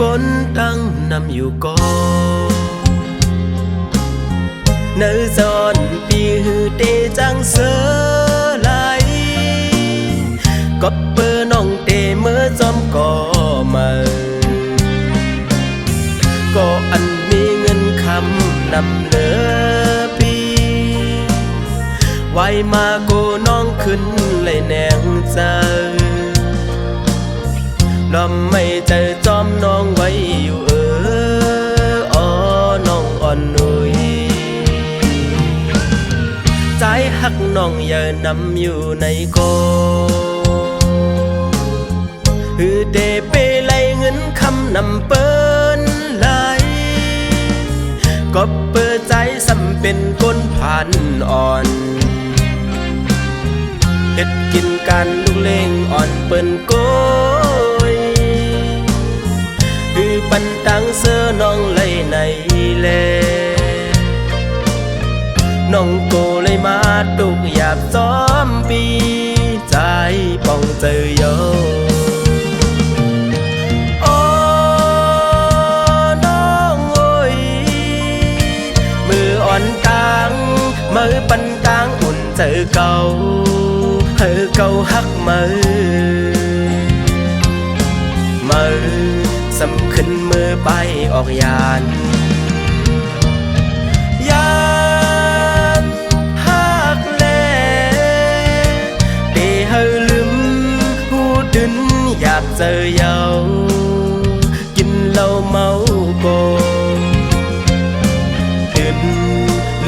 ก้นตั้งนำอยู่ก่อเนื้อจอนปีหือเตจังเสือไหลก็เปิดน้องเตเมื่อจอมก่อมาก็อันมีเงินคำนำเหลือปีไว้มาโกน้องขึ้นเลยแนงใจลำไม่ใจจอมน้องไว้อยู่อ๋อน้องอ่อนนุยใจหักน้องอย่านำอยู่ในโกฮือเดไปไล่เงินคำนำเปิ้นไหลก็เปิดใจสำเป็นก้นผ่านอ่อนเฮ็ดกินกันลูกเล่งอ่อนเปิ้นโกยคือปันตังเสื้อน้องเลยในแลน้องโกเลยมาตุกหยาบซ้อมปีใจป้องเจอโยมือปันตางอุ่นเจอเก่าเก่าฮักมือสำขึ้นมือไปออกยานฮักแลเตเฮลืมหูดึนอยากเจอเยากินเหล้าเมาโก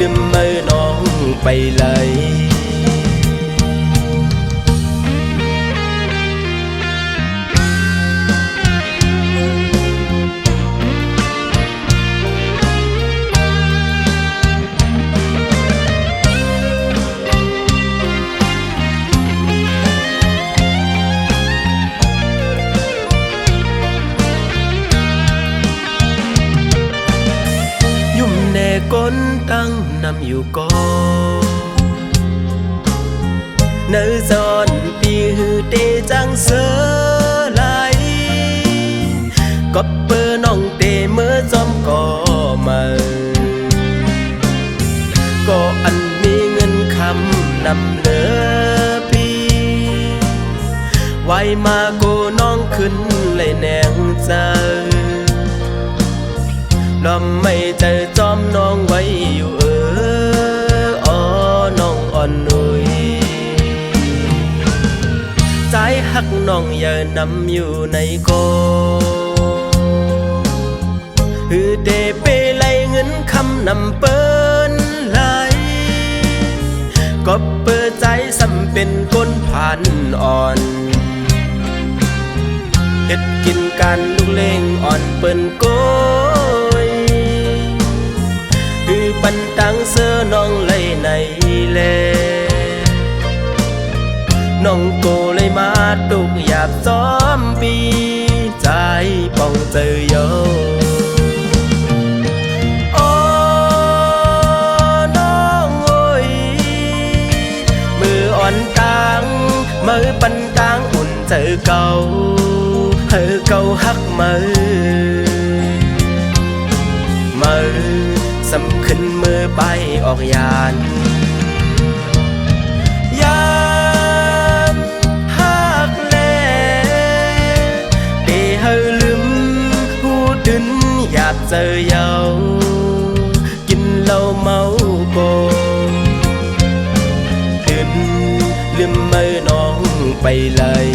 ลืมมือน้องไปเลยก้นตั้งนำอยู่ก่อเนื้อจอนปีหือเตจังเสือไหลก็เปิดน้องเตเมื่อจอมก่อมาก็อันมีเงินคำนำเหลือปีไว้มาโกน้องขึ้นเลยแนงใจลำไม่ใจจอมน้องไว้อยู่อ๋อน้องอ่อนนุยใจหักน้องอย่านำอยู่ในโกฮือเดไปไล่เงินคำนำเปิ้นไหลก็เปิดใจสำเป็นก้นผ่านอ่อนเฮ็ดกินกันลูกเล่งอ่อนเปิ้นโกคือปันตังเสื้อน้องเลยในแลน้องโกเลยมาตุกหยาบซ้อมปีใจป้องเจอโยน้องโอยมืออ่อนตังมือปันตังอุ่นเจอเก่าฮักมือสำขึ้นมือไปออกยานฮักแลเตเฮลืมหูดึนอยากเจอเยากินเหล้าเมาโกลืมมือน้องไปเลย